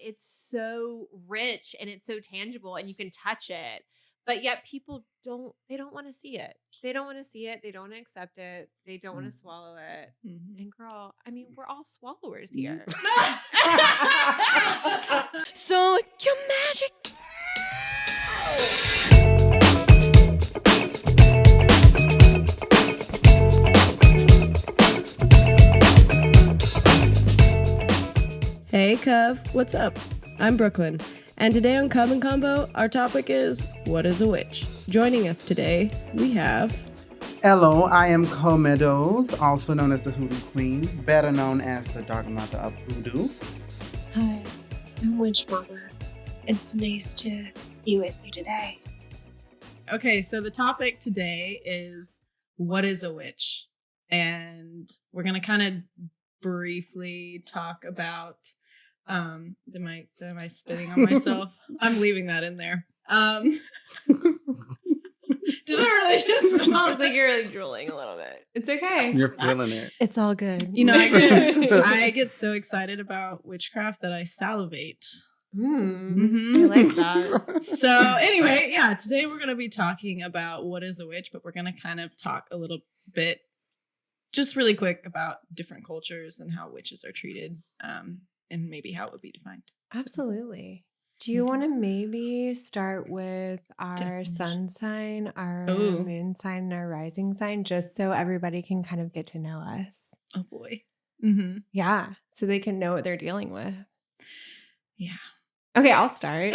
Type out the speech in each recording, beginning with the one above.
it's so rich and it's so tangible and you can touch it. But yet people don't want to see it. They don't want to see it. They don't want to accept it. They don't want to swallow it. And girl, I mean, we're all swallowers here. So your magic. Hey, Cov, what's up? I'm Brooklyn, and today on Coven Convo, our topic is, what is a witch? Joining us today, we have... Hello, I am Meadows, also known as the Hoodoo Queen, better known as the Dark Mother of Hoodoo. Hi, I'm WitchesofAtlanta. It's nice to be with you today. Okay, so the topic today is, what is a witch? And we're going to kind of briefly talk about... am I spitting on myself? I'm leaving that in there. Did I really just It was like you're like drooling a little bit. It's okay. You're feeling it. It's all good. You know, I get so excited about witchcraft that I salivate. I like that. So anyway, yeah, today we're going to be talking about what is a witch, but we're going to kind of talk a little bit, just really quick, about different cultures and how witches are treated. And maybe how it would be defined. Absolutely. Do you want to maybe start with our sun sign, our moon sign, and our rising sign, just so everybody can kind of get to know us? Oh, boy. Yeah. So they can know what they're dealing with. Yeah. Okay, I'll start.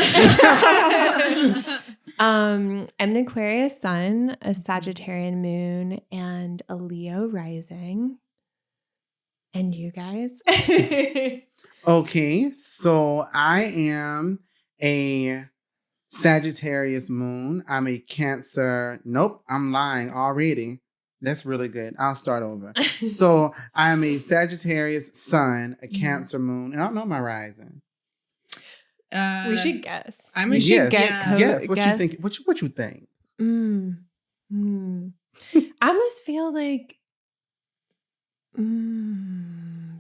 I'm an Aquarius sun, a Sagittarian moon, and a Leo rising. And you guys? Okay, so I am a Sagittarius moon. I'm a Cancer. Nope, I'm lying already. That's really good. I'll start over. So I'm a Sagittarius sun, a Cancer moon, and I don't know my rising. We should guess. We should guess. What you think? What you think? I almost feel like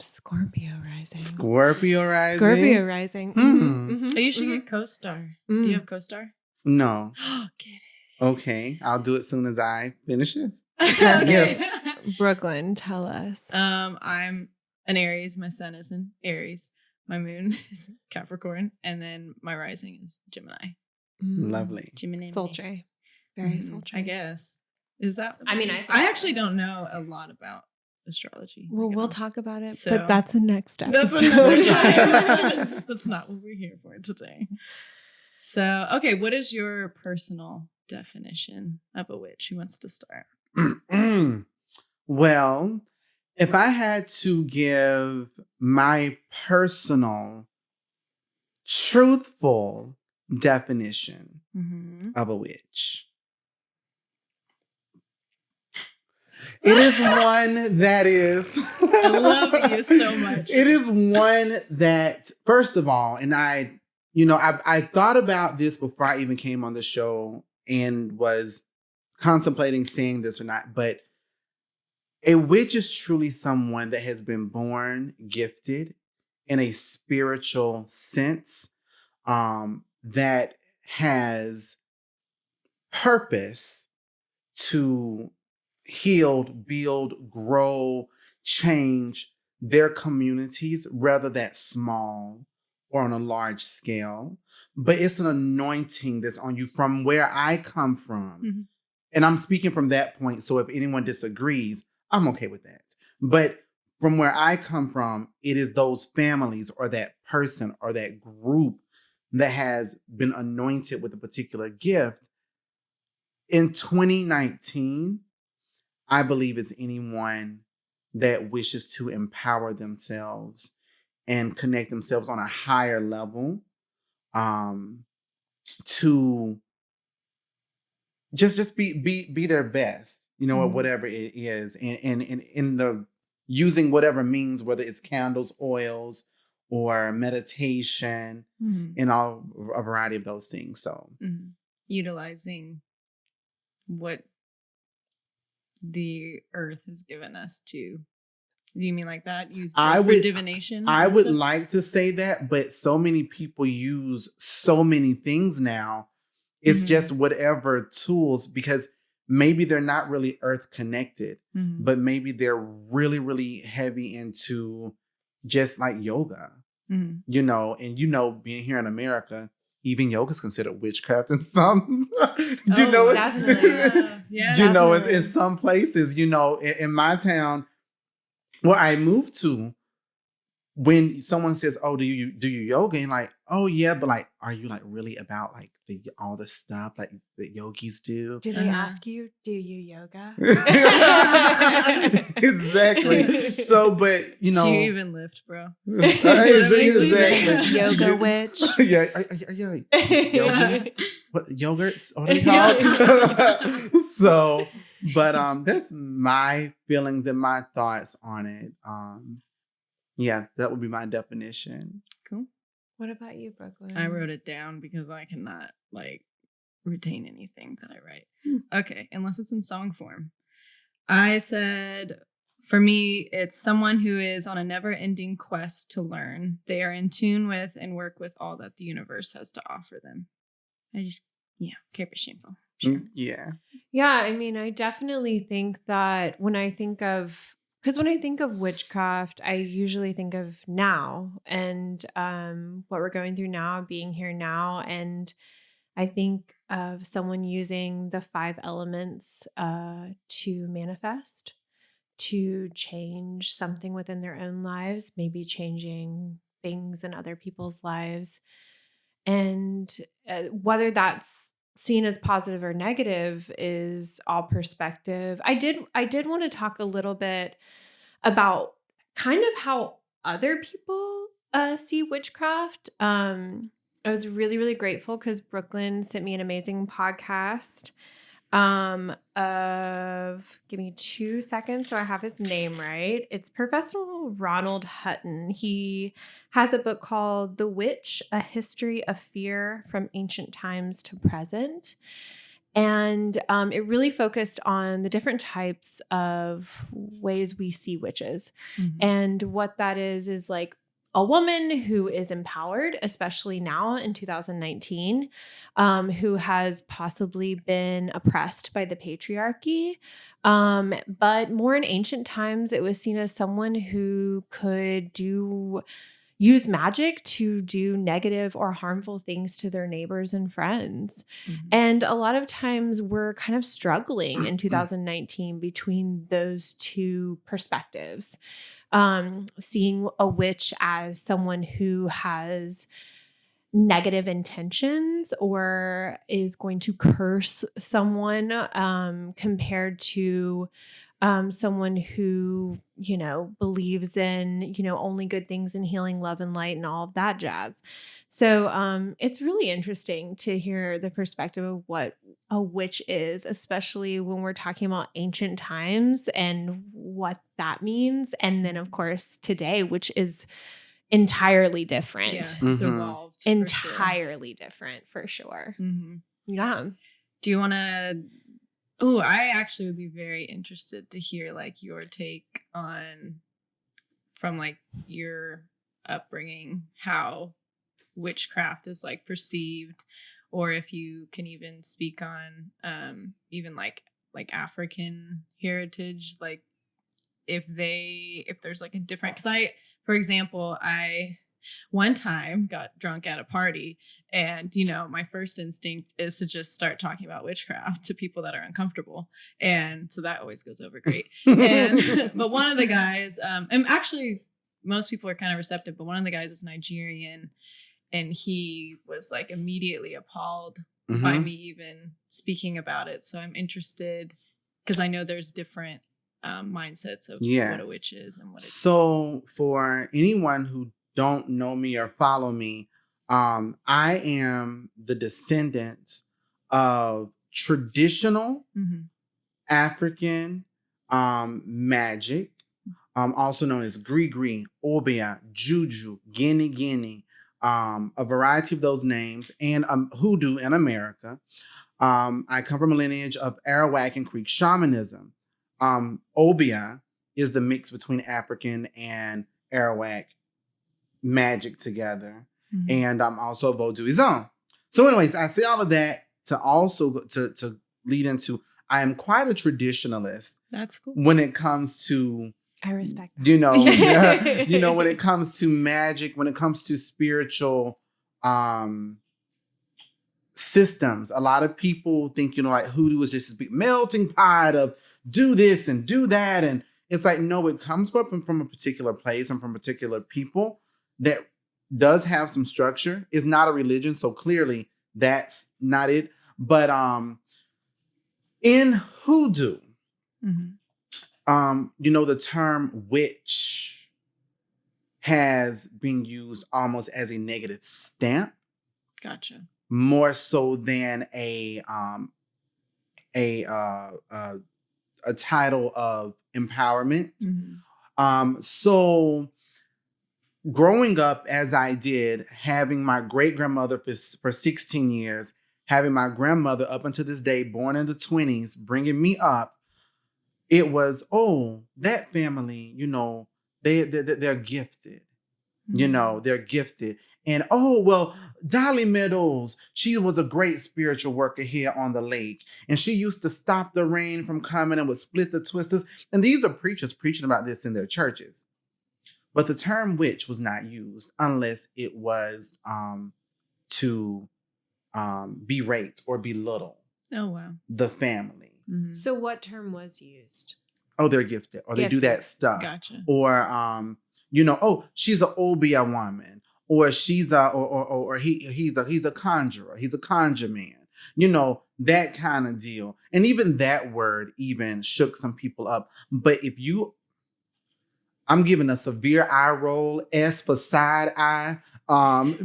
Scorpio rising. Scorpio rising. Scorpio rising. Oh, you should get co-star. Do you have co-star? No. Get it. Okay, I'll do it as soon as I finish this. Yes. Brooklyn, tell us. I'm an Aries. My sun is in Aries. My moon is Capricorn, and then my rising is Gemini. Lovely. Gemini. Sultry. Very sultry. I guess. Is that? I mean, I actually don't know a lot about astrology. Well, we'll talk about it, So, but that's the next episode. That's another time. That's not what we're here for today. So, okay, what is your personal definition of a witch? Who wants to start? Well, if I had to give my personal, truthful definition of a witch, it is one that is... I love you so much. It is one that, first of all, and I thought about this before I even came on the show and was contemplating saying this or not, but a witch is truly someone that has been born gifted in a spiritual sense, that has purpose to heal, build, grow, change their communities, whether that's small or on a large scale. But it's an anointing that's on you from where I come from. And I'm speaking from that point. So if anyone disagrees, I'm okay with that. But from where I come from, it is those families or that person or that group that has been anointed with a particular gift. In 2019, I believe it's anyone that wishes to empower themselves and connect themselves on a higher level, to just be their best, whatever it is, and in the using whatever means, whether it's candles, oils, or meditation, and a variety of those things. So utilizing what the earth has given us to Do you mean like that? Use I for would divination? I and would stuff? like to say that, but so many people use so many things now. It's just whatever tools, because maybe they're not really earth connected, but maybe they're really, really heavy into just like yoga, you know, and being here in America, even yoga is considered witchcraft in some, definitely. in some places, in my town where I moved to, when someone says, "Oh, do you yoga?" and like, "Oh yeah," but like, are you like really about like all the stuff like that yogis do? Do they ask you, do you yoga? Exactly. So, but Do you even lift, bro? Exactly. Yoga witch. Yeah. Yogi? What yogurts? What are they called? So, but that's my feelings and my thoughts on it. Yeah, that would be my definition. Cool. What about you, Brooklyn? I wrote it down because I cannot like retain anything that I write. Okay, unless it's in song form. I said, for me, it's someone who is on a never-ending quest to learn. They are in tune with and work with all that the universe has to offer them. Keep it simple. Sure. Yeah. Yeah, I mean, I definitely think that when I think of witchcraft, I usually think of now and what we're going through now, being here now. And I think of someone using the 5 elements to manifest, to change something within their own lives, maybe changing things in other people's lives. And whether that's seen as positive or negative is all perspective. I did want to talk a little bit about kind of how other people see witchcraft. I was really, really grateful because Brooklyn sent me an amazing podcast give me 2 seconds so I have his name right. It's Professor Ronald Hutton. He has a book called The Witch, A History of Fear from Ancient Times to Present. And it really focused on the different types of ways we see witches. And what that is like a woman who is empowered, especially now in 2019, who has possibly been oppressed by the patriarchy. But more in ancient times, it was seen as someone who could use magic to do negative or harmful things to their neighbors and friends. And a lot of times we're kind of struggling in 2019 between those two perspectives. Seeing a witch as someone who has negative intentions or is going to curse someone compared to someone who, believes in, only good things and healing, love and light and all of that jazz. So it's really interesting to hear the perspective of what a witch is, especially when we're talking about ancient times and what that means. And then, of course, today, which is entirely different. Yeah, it's evolved. Entirely different, for sure. Yeah. Do you want to... Oh, I actually would be very interested to hear like your take on, from like your upbringing, how witchcraft is like perceived, or if you can even speak on even like African heritage, like if there's like a different, because for example, I one time got drunk at a party and, my first instinct is to just start talking about witchcraft to people that are uncomfortable. And so that always goes over great. But one of the guys, and actually most people are kind of receptive, but one of the guys is Nigerian and he was like immediately appalled by me even speaking about it. So I'm interested because I know there's different mindsets of what a witch is and what it's. So for anyone who don't know me or follow me, I am the descendant of traditional African magic, also known as Gree, Obia, Juju, Guinea, a variety of those names, and hoodoo in America. I come from a lineage of Arawak and Creek shamanism. Obia is the mix between African and Arawak magic together. Mhm. And I'm also voodooism. So anyways, I say all of that to also to lead into I am quite a traditionalist That's cool. when it comes to, I respect that. you know, when it comes to magic, when it comes to spiritual systems. A lot of people think, like hoodoo is just this big melting pot of do this and do that. And it's like, no, it comes from a particular place and from particular people that does have some structure. It's not a religion, so clearly that's not it. But in hoodoo, the term witch has been used almost as a negative stamp. Gotcha. More so than a title of empowerment. So growing up as I did, having my great-grandmother for 16 years, having my grandmother up until this day, born in the 20s, bringing me up, it was, that family, they're gifted. They're gifted. And, Dolly Meadows, she was a great spiritual worker here on the lake. And she used to stop the rain from coming and would split the twisters. And these are preachers preaching about this in their churches. But the term witch was not used unless it was to berate or belittle the family. So what term was used? Oh, they're gifted. Or they do that stuff. Gotcha. Or, she's an Obia woman. Or she's he's a conjurer. He's a conjure man. That kind of deal. And even that word even shook some people up. But I'm giving a severe eye roll, S for side eye,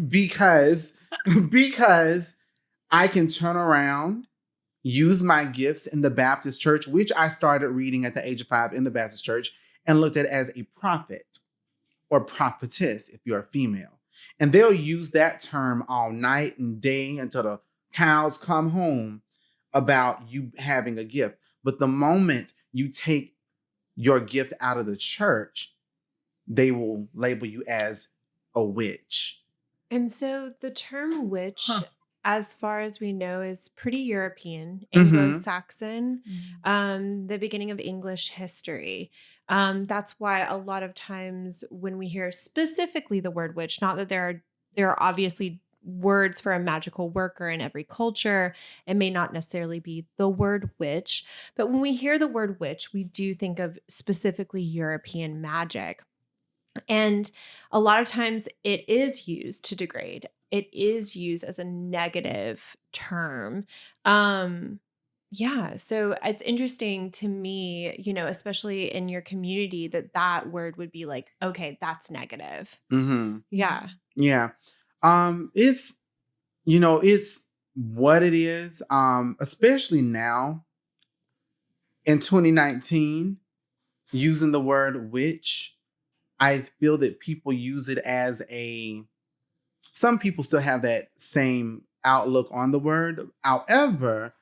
because I can turn around, use my gifts in the Baptist church, which I started reading at the age of 5 in the Baptist church, and looked at it as a prophet or prophetess if you're a female. And they'll use that term all night and day until the cows come home about you having a gift. But the moment you take your gift out of the church, they will label you as a witch. And so the term witch, as far as we know, is pretty European, Anglo-Saxon, the beginning of English history. That's why a lot of times when we hear specifically the word witch, not that there are obviously words for a magical worker in every culture, it may not necessarily be the word witch, but when we hear the word witch, we do think of specifically European magic. And a lot of times it is used to degrade. It is used as a negative term. So it's interesting to me, especially in your community, that word would be like, okay, that's negative. Yeah. Yeah. It's what it is, especially now in 2019, using the word witch. I feel that people use it as some people still have that same outlook on the word. However,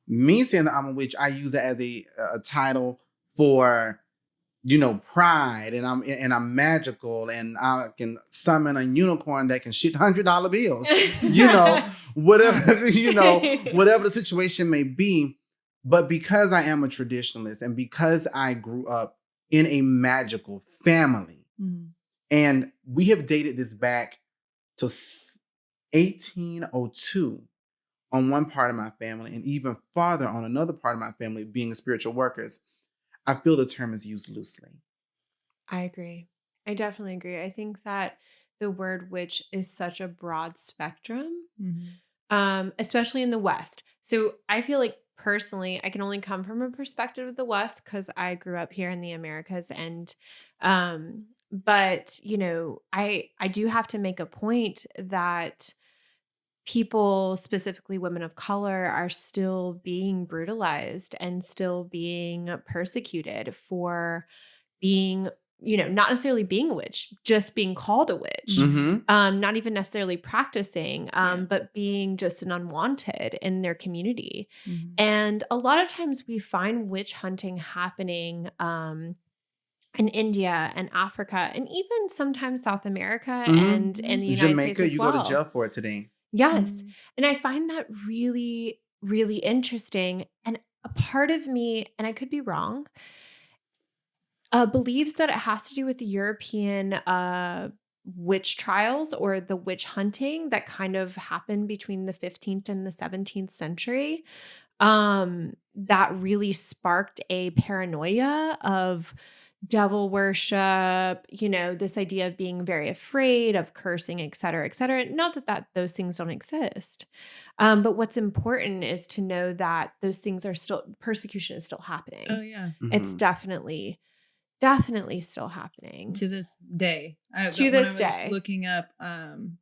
me saying that I'm a witch, I use it as a title for, pride, and I'm magical, and I can summon a unicorn that can shit $100 bills, whatever the situation may be. But because I am a traditionalist and because I grew up in a magical family, and we have dated this back to 1802 on one part of my family, and even farther on another part of my family, being spiritual workers, I feel the term is used loosely. I agree. I definitely agree. I think that the word witch is such a broad spectrum, especially in the West. So I feel like personally, I can only come from a perspective of the West because I grew up here in the Americas. And, but I do have to make a point that people, specifically women of color, are still being brutalized and still being persecuted for being, not necessarily being a witch, just being called a witch, not even necessarily practicing, but being just an unwanted in their community. And a lot of times we find witch hunting happening and India and Africa and even sometimes South America Mhm. and in the United States Jamaica, as you well. go to jail for it today. Yes. And I find that really, really interesting. And a part of me, and I could be wrong, believes that it has to do with the European witch trials or the witch hunting that kind of happened between the 15th and the 17th century. That really sparked a paranoia of devil worship, this idea of being very afraid of cursing, et cetera, et cetera. Not that those things don't exist. But what's important is to know that those things are persecution is still happening. Oh yeah. It's Mhm. definitely still happening. To this day. To When this I day. was looking up, and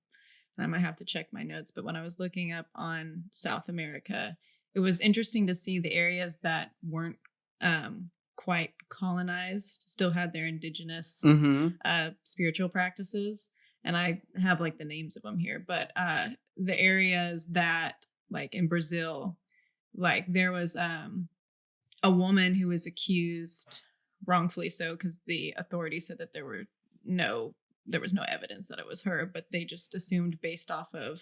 I might have to check my notes, but when I was looking up on South America, it was interesting to see the areas that weren't quite colonized, still had their indigenous Mhm. spiritual practices. And I have like the names of them here, but the areas that, like in Brazil, like there was a woman who was accused, wrongfully so, because the authorities said that there was no evidence that it was her, but they just assumed based off of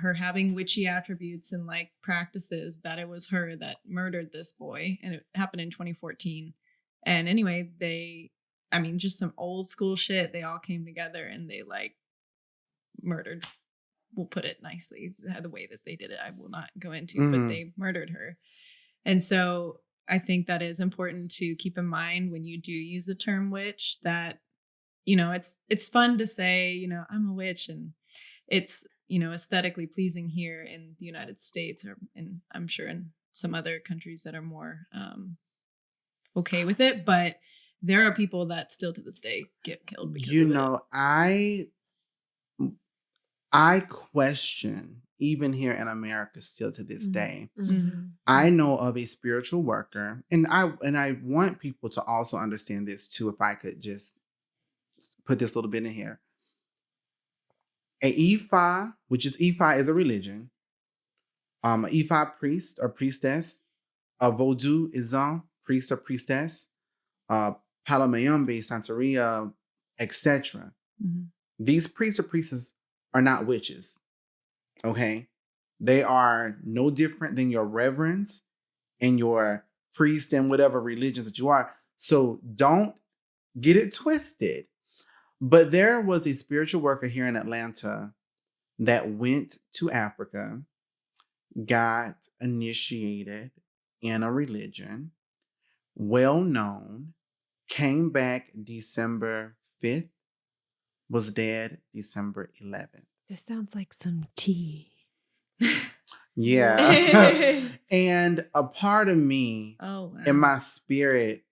her having witchy attributes and like practices that it was her that murdered this boy. And it happened in 2014. And anyway, just some old school shit, they all came together and they like murdered, we'll put it nicely, the way that they did it I will not go into, but they murdered her. And so I think that is important to keep in mind when you do use the term witch, that it's fun to say I'm a witch, and it's aesthetically pleasing here in the United States, or in, I'm sure, in some other countries that are more okay with it, but there are people that still to this day get killed because of it. I question, even here in America still to this day. Mm-hmm. I know of a spiritual worker, and I want people to also understand this too, if I could just put this little bit in here. A Ifa, which is Ifa is a religion, an Ifa priest or priestess, a Vodou Izan priest or priestess, Palomayombe, Santeria, etc. These priests or priestesses are not witches, okay? They are no different than your reverends and your priest and whatever religions that you are. So don't get it twisted. But there was a spiritual worker here in Atlanta that went to Africa, got initiated in a religion, well known, came back December 5th, was dead December 11th. This sounds like some tea. Yeah. And a part of me in my spirit,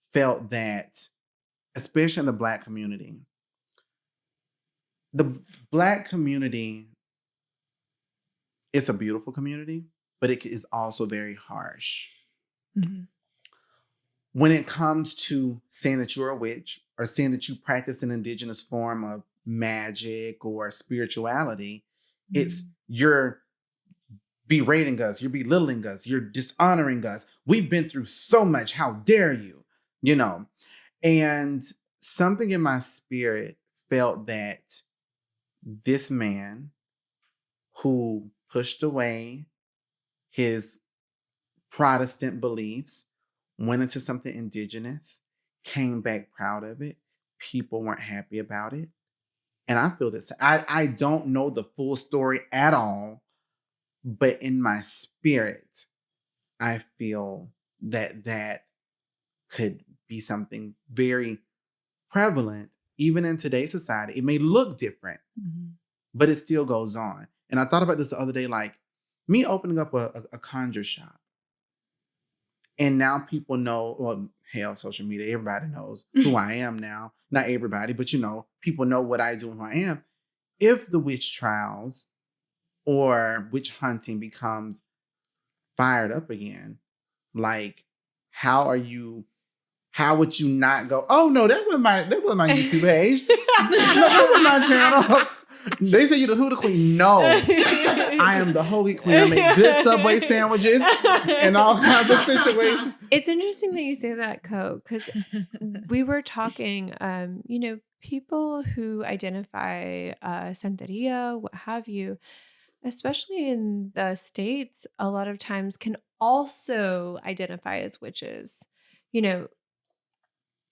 felt that, especially in the Black community, the Black community is a beautiful community, but it is also very harsh. Mm-hmm. When it comes to saying that you're a witch or saying that you practice an indigenous form of magic or spirituality, it's you're berating us, you're belittling us, you're dishonoring us. We've been through so much. How dare you? And something in my spirit felt that this man who pushed away his Protestant beliefs, went into something indigenous, came back proud of it. People weren't happy about it. And I feel this. I don't know the full story at all, but in my spirit, I feel that could be something very prevalent, even in today's society. It may look different, but it still goes on. And I thought about this the other day, like me opening up a conjure shop. And now people know, well, hell, social media, everybody knows who I am now. Not everybody, but people know what I do and who I am. If the witch trials or witch hunting becomes fired up again, like how would you not go, oh no, that was my YouTube page. No, that was my channel. They say you're the Huda Queen. No, I am the Holy Queen. I make good Subway sandwiches and all kinds of situations. It's interesting that you say that, Co, because we were talking, people who identify Santeria, what have you, especially in the States, a lot of times can also identify as witches. It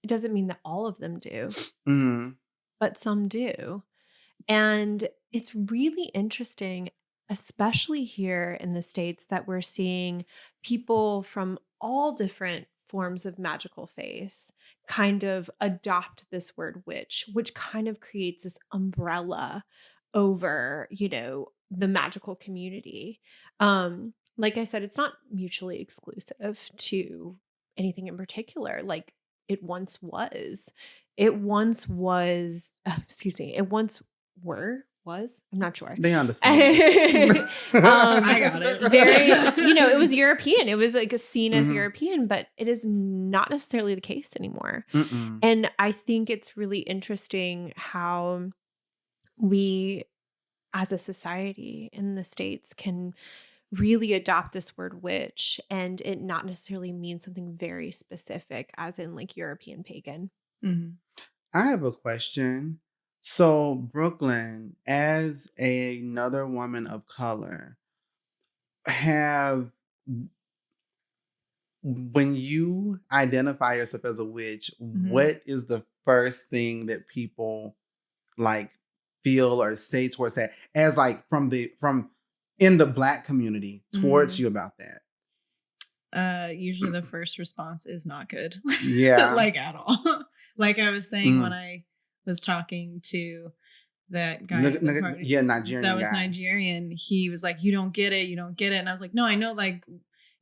doesn't mean that all of them do, but some do. And it's really interesting, especially here in the States, that we're seeing people from all different forms of magical faith kind of adopt this word witch, which kind of creates this umbrella over, the magical community. Like I said, it's not mutually exclusive to anything in particular. Like it once was. It once was. I'm not sure. They understand. I got it. Very, it was European. It was like seen as European, but it is not necessarily the case anymore. And I think it's really interesting how we, as a society in the States, can really adopt this word witch and it not necessarily mean something very specific, as in like European pagan. I have a question. So, Brooklyn, as another woman of color, when you identify yourself as a witch, what is the first thing that people like feel or say towards that, as like from in the Black community towards you about that? Usually the first response is not good. Yeah. Like at all. Like I was saying when I was talking to that guy at the party, Nigerian that was guy. Nigerian. He was like, you don't get it. And I was like, no, I know, like,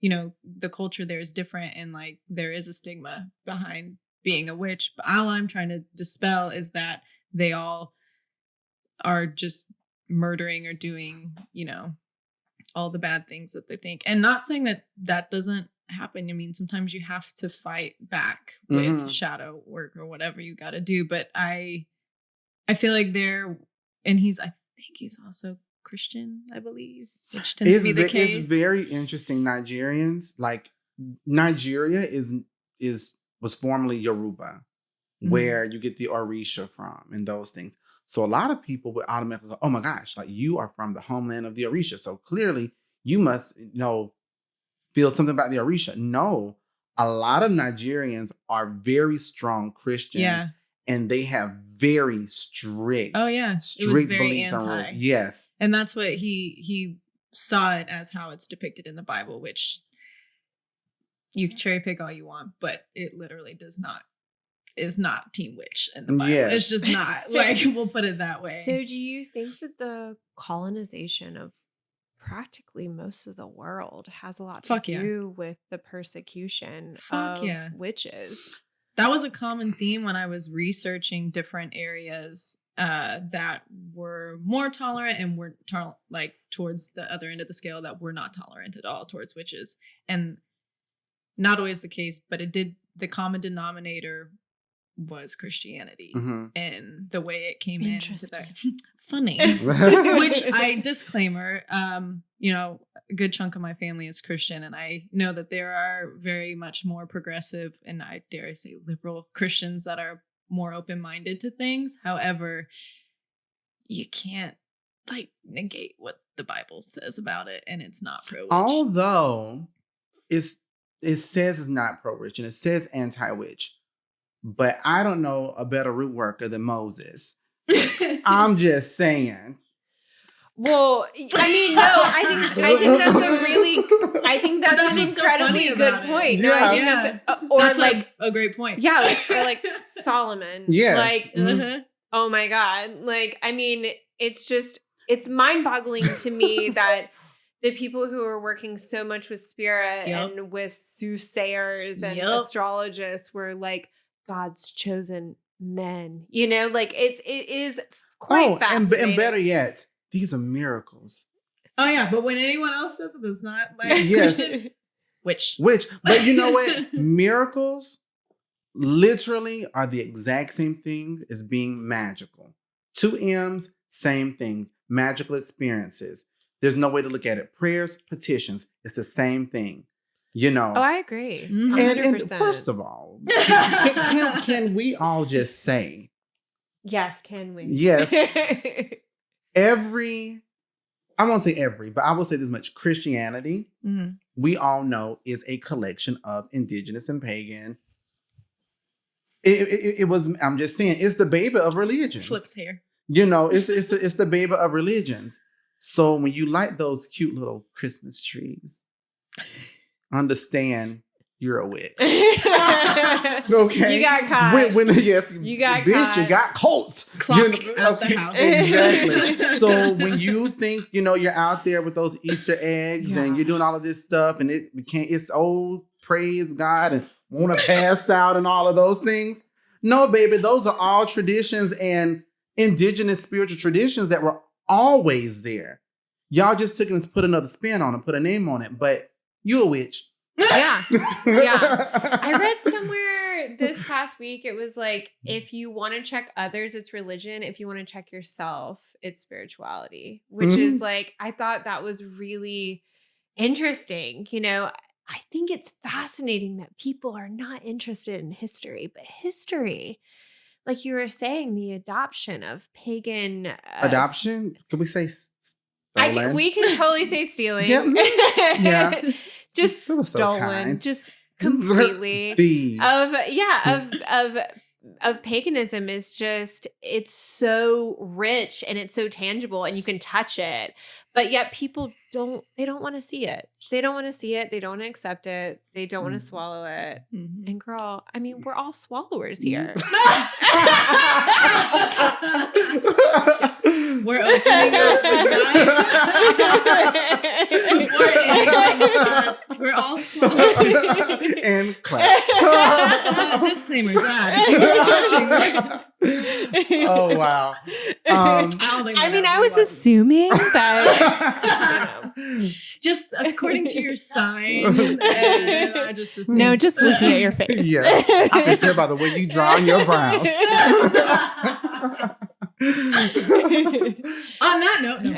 the culture there is different and like there is a stigma behind being a witch. But all I'm trying to dispel is that they all are just murdering or doing, all the bad things that they think. And not saying that doesn't happen. I mean, sometimes you have to fight back with shadow work or whatever you got to do. But I feel like I think he's also Christian, I believe, which tends to be the case. It's very interesting. Nigerians, like Nigeria was formerly Yoruba, where you get the Orisha from and those things. So a lot of people would automatically go, oh my gosh, like you are from the homeland of the Orisha. So clearly you must, feel something about the Orisha. No, a lot of Nigerians are very strong Christians and they have very strict, beliefs and rules. Yes. And that's what he saw it as, how it's depicted in the Bible, which you cherry pick all you want, but it literally is not Team Witch in the Bible. Yeah. It's just not. Like, we'll put it that way. So do you think that the colonization of practically most of the world has a lot to do with the persecution of witches? That was a common theme when I was researching different areas that were more tolerant and were towards the other end of the scale that were not tolerant at all towards witches. And not always the case, but the common denominator was Christianity and the way it came into that. Funny. Which disclaimer, a good chunk of my family is Christian, and I know that there are very much more progressive and I dare say liberal Christians that are more open-minded to things. However, you can't negate what the Bible says about it, and it's not pro-witch. Although it says it's not pro-witch and it says anti-witch, but I don't know a better root worker than Moses. I'm just saying. Well, I mean, no, I think that's an incredibly good point. No, I think that's a great point. Yeah, or like Solomon. Yes. Oh my God. Like, I mean, it's mind-boggling to me that the people who are working so much with spirit and with soothsayers and astrologists were like God's chosen men. It is quite fascinating. And better yet, these are miracles. Oh yeah, but when anyone else says it, it's not like Which, but you know what? Miracles literally are the exact same thing as being magical 2 M's, same things. Magical experiences. There's no way to look at it. Prayers, petitions. It's the same thing. You know. Oh, I agree. Mhm. 100%. And first of all, can we all just say, yes, can we? yes, I won't say every, but I will say this much. Christianity, we all know, is a collection of indigenous and pagan. It was, I'm just saying, it's the baby of religions. Flips hair. You know, it's the baby of religions. So when you light those cute little Christmas trees, understand you're a witch. Okay, you got caught. Yes, you got bitch, caught. you got cults. Out the house. Exactly. So when you think, you're out there with those Easter eggs and you're doing all of this stuff, and it's old, praise God, and want to pass out and all of those things. No, baby, those are all traditions and indigenous spiritual traditions that were always there. Y'all just took it and put another spin on it, put a name on it, but you a witch. Yeah. I read somewhere this past week, it was like, if you want to check others, it's religion. If you want to check yourself, it's spirituality, which is like, I thought that was really interesting. I think it's fascinating that people are not interested in history, but history, like you were saying, the adoption of pagan adoption. Can we say stolen? we can totally say stealing. Yeah. Just so stolen. kind. Just completely. Thieves. Of paganism is just, it's so rich and it's so tangible and you can touch it. But yet people don't want to see it. They don't want to see it. They don't want to accept it. They don't want to swallow it. And girl, I mean, we're all swallowers here. We're opening up We're all swallowers. And claps. Disclaimer, God. If you're watching. Oh, wow. I was assuming that. Just according to your sign. And I just assumed. No, just looking at your face. Yes. I can tell by the way you draw on your brows. On that note, no.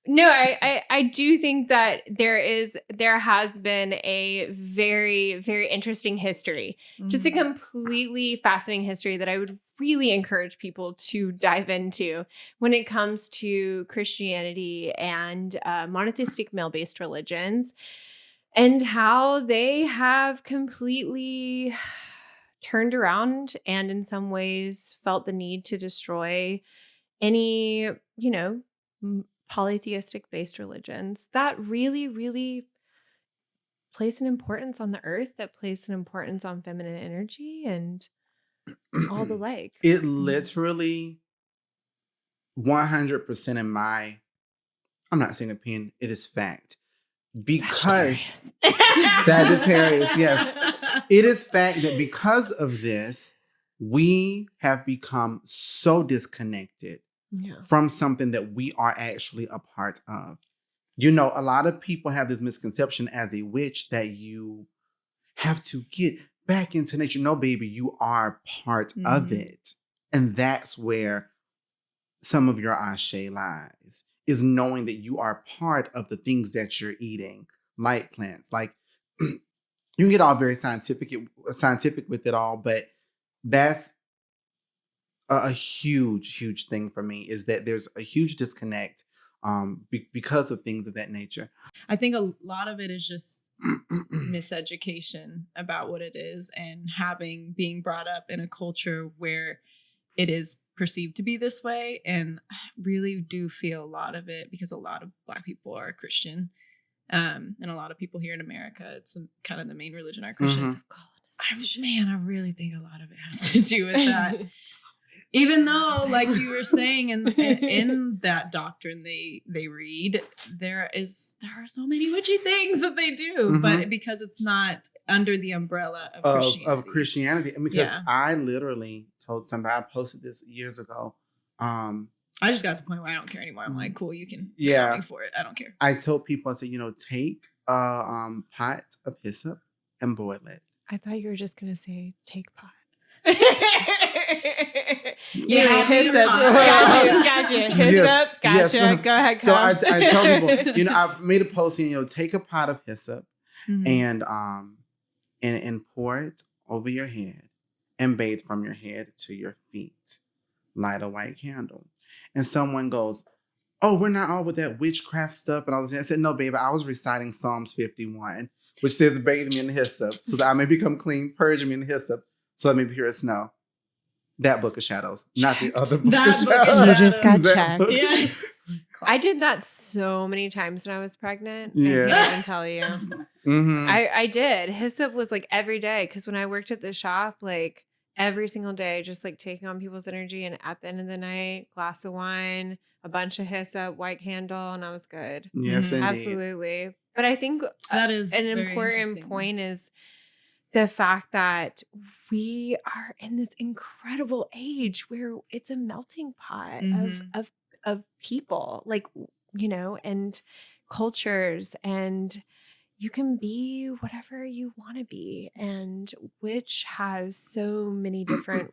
No, I do think that there has been a very, very interesting history, just a completely fascinating history that I would really encourage people to dive into when it comes to Christianity and monotheistic male-based religions, and how they have completely turned around and in some ways felt the need to destroy any, polytheistic based religions that really, really place an importance on the earth, that place an importance on feminine energy and all the like. It literally 100% I'm not saying opinion, it is fact. Because Sagittarius, yes. It is fact that because of this, we have become so disconnected from something that we are actually a part of. A lot of people have this misconception as a witch that you have to get back into nature. No, baby, you are part of it. And that's where some of your ashe lies, is knowing that you are part of the things that you're eating, like plants. Like, you can get all very scientific with it all, but that's a huge, huge thing for me, is that there's a huge disconnect because of things of that nature. I think a lot of it is just miseducation about what it is, and being brought up in a culture where it is perceived to be this way. And I really do feel a lot of it because a lot of Black people are Christian, and a lot of people here in America, it's kind of the main religion are Christians. I really think a lot of it has to do with that. Even though, like you were saying, in that doctrine they read, there are so many witchy things that they do, but because it's not under the umbrella of Christianity. And because I literally told somebody, I posted this years ago. I just got to the point where I don't care anymore. I'm like, cool, you can me for it. I don't care. I told people, I said, take a pot of hyssop and boil it. I thought you were just gonna say take pot. Yeah, hyssop. Gotcha. Hyssop. Gotcha. Yes. Go ahead, So Kyle. I tell people, I've made a post, take a pot of hyssop and pour it over your head and bathe from your head to your feet. Light a white candle. And someone goes, oh, we're not all with that witchcraft stuff. And all this. I said, no, baby, I was reciting Psalms 51, which says, bathe me in hyssop so that I may become clean, purge me in hyssop so I may be pure as snow. That book of shadows, not the other book of shadows. You just got checked. Yeah. I did that so many times when I was pregnant. Yeah. I can't even tell you. Mm-hmm. I did. Hyssop was like every day because when I worked at the shop, like every single day, just like taking on people's energy. And at the end of the night, glass of wine, a bunch of hyssop, white candle, and I was good. Yes, indeed. Absolutely. But I think that is an important point is the fact that we are in this incredible age where it's a melting pot of people, like, and cultures, and you can be whatever you want to be. And witch has so many different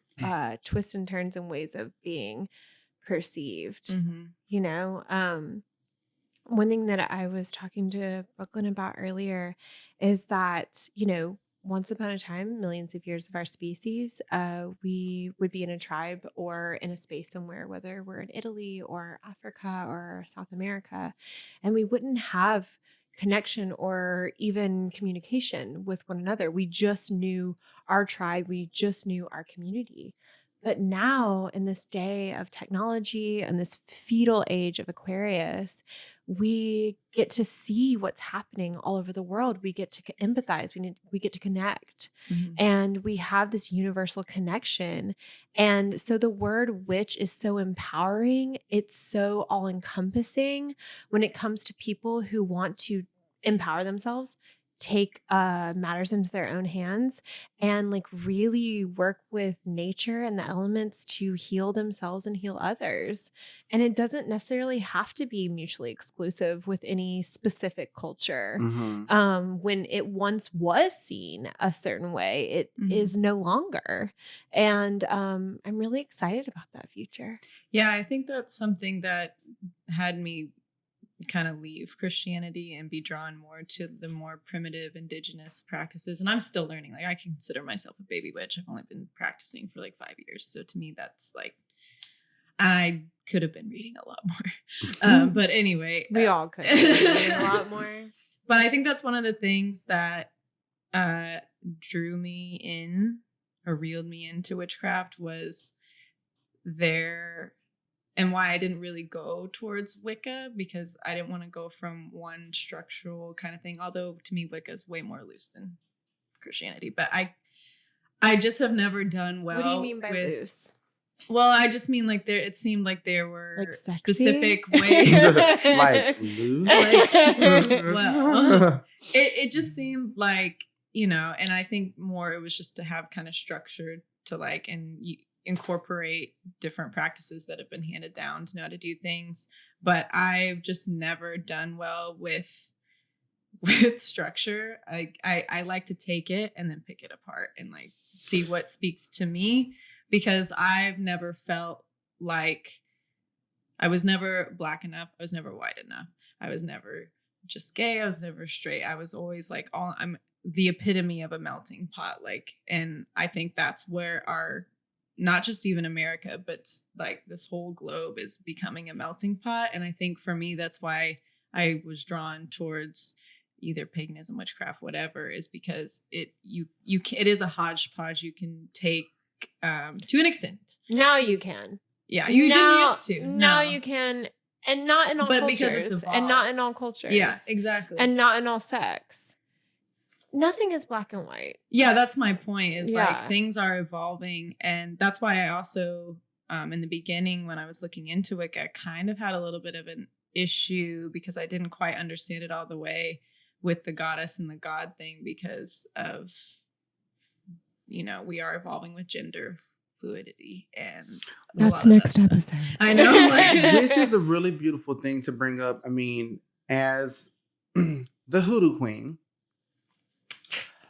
twists and turns and ways of being perceived. One thing that I was talking to Brooklynn about earlier is that, once upon a time, millions of years of our species, we would be in a tribe or in a space somewhere, whether we're in Italy or Africa or South America, and we wouldn't have connection or even communication with one another. We just knew our tribe. We just knew our community. But now, in this day of technology and this fetal age of Aquarius, we get to see what's happening all over the world. We get to empathize. We get to connect. And we have this universal connection. And so the word witch is so empowering. It's so all-encompassing when it comes to people who want to empower themselves, take matters into their own hands, and like really work with nature and the elements to heal themselves and heal others. And it doesn't necessarily have to be mutually exclusive with any specific culture. When it once was seen a certain way, it is no longer. And I'm really excited about that future. Yeah, I think that's something that had me kind of leave Christianity and be drawn more to the more primitive indigenous practices. And I'm still learning. Like, I consider myself a baby witch. I've only been practicing for like 5 years. So to me, that's like, I could have been reading a lot more. But anyway. We all could have been reading a lot more. But I think that's one of the things that drew me in or reeled me into witchcraft was and why I didn't really go towards Wicca, because I didn't want to go from one structural kind of thing. Although to me, Wicca is way more loose than Christianity. But I just have never done well. What do you mean by loose? Well, I just mean like it seemed like there were like sexy? Specific ways. Like loose? Well, it just seemed like, and I think more it was just to have kind of structure to like, incorporate different practices that have been handed down to know how to do things. But I've just never done well with structure. I like to take it and then pick it apart and like see what speaks to me, because I've never felt like I was never black enough. I was never white enough. I was never just gay. I was never straight. I was always like I'm the epitome of a melting pot. Like, and I think that's where not just even America, but like this whole globe is becoming a melting pot. And I think for me, that's why I was drawn towards either paganism, witchcraft, whatever, is because it is a hodgepodge you can take to an extent. Now you can. Yeah, you didn't used to. Now you can, and not in all cultures. And not in all cultures. Yeah, exactly. And not in all sects. Nothing is black and white. Yeah, that's my point, is like things are evolving. And that's why I also, in the beginning, when I was looking into Wicca, I kind of had a little bit of an issue because I didn't quite understand it all the way with the goddess and the god thing, because of, we are evolving with gender fluidity. And that's next episode. I know. Which is a really beautiful thing to bring up. I mean, as the hoodoo queen,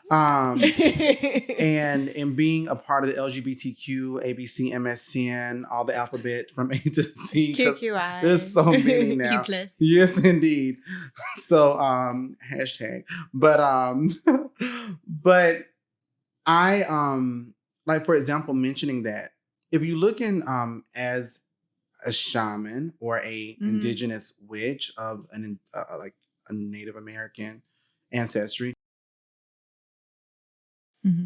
And in being a part of the LGBTQ, ABC, MSN, all the alphabet from A to Z. QQI. There's so many now. Q+. Yes, indeed. So hashtag. But but I like, for example, mentioning that if you look in as a shaman or a indigenous witch of an like a Native American ancestry,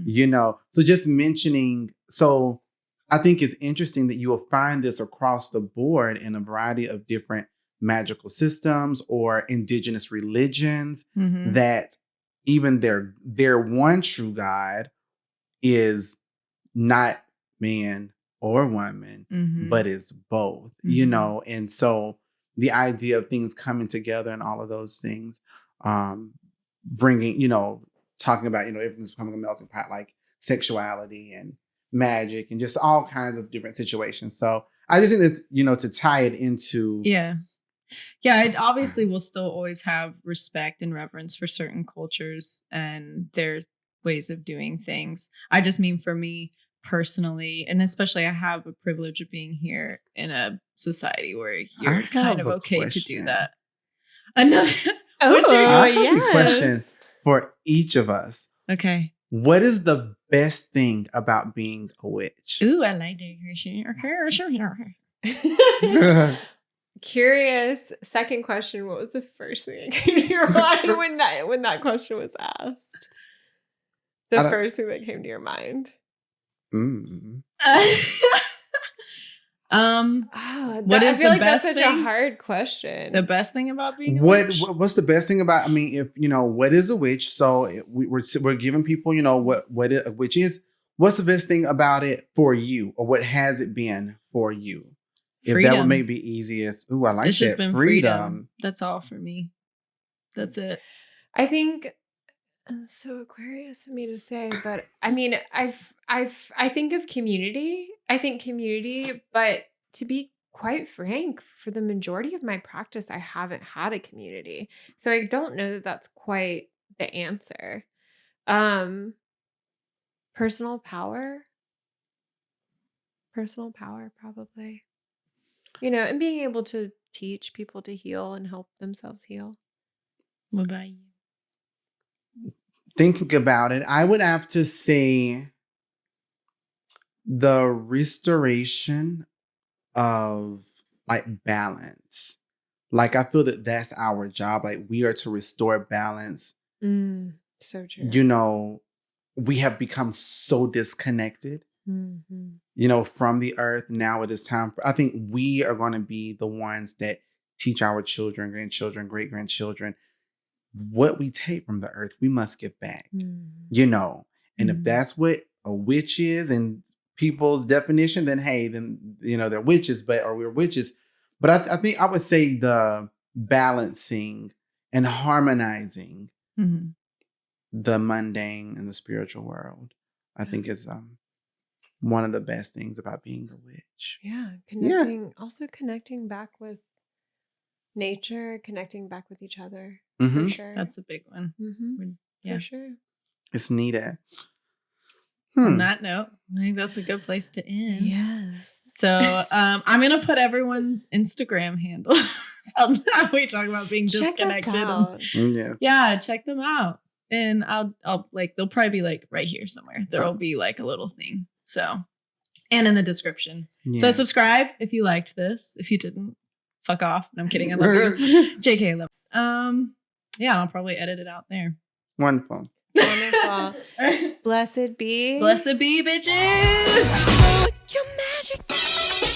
you know, so just mentioning, so I think it's interesting that you will find this across the board in a variety of different magical systems or indigenous religions, that even their one true God is not man or woman, but is both, you know. And so the idea of things coming together and all of those things, bringing, you know, talking about, you know, everything's becoming a melting pot, like sexuality and magic and just all kinds of different situations. So I just think it's, you know, to tie it into. Yeah, it obviously will still always have respect and reverence for certain cultures and their ways of doing things. I just mean for me personally, and especially I have a privilege of being here in a society where you're kind of okay to do that. Another I have a question for each of us. Okay. What is the best thing about being a witch? Ooh, I like that. Curious. Second question. What was the first thing that came to your mind when that question was asked? The first thing that came to your mind. I feel like that's such a hard question. The best thing about being a witch? What's the best thing about? I mean, if you know what is a witch, so we're giving people, you know, what a witch is. What's the best thing about it for you, or what has it been for you? Freedom. If that would make the easiest. Ooh, I like that. Been freedom. That's all for me. That's it. I think it's so Aquarius of me to say, but I mean, I think of community. I think community, but to be quite frank, for the majority of my practice, I haven't had a community. So I don't know that that's quite the answer. Personal power, probably. You know, and being able to teach people to heal and help themselves heal. What about you? Thinking about it, I would have to say the restoration of like balance. Like, I feel that that's our job. Like, we are to restore balance. So true. You know, we have become so disconnected, you know, from the earth. Now it is time for, I think we are going to be the ones that teach our children, grandchildren, great-grandchildren, what we take from the earth, we must give back, you know. And if that's what a witch is in people's definition, then hey, then, you know, they're witches, or we're witches. But I think I would say the balancing and harmonizing the mundane and the spiritual world, I think is one of the best things about being a witch. Yeah. Also connecting back with nature, connecting back with each other. For sure. That's a big one. For sure. It's needed. On that note, I think that's a good place to end. Yes. So I'm going to put everyone's Instagram handle. We talk about being disconnected. Check us out. Yeah, check them out. And I'll like, they'll probably be like right here somewhere. There'll be like a little thing. So, and in the description. Yeah. So subscribe if you liked this. If you didn't, fuck off. No, I'm kidding. I love you. JK, I love you. Yeah, I'll probably edit it out there. Wonderful. Blessed be. Blessed be, bitches. Your magic.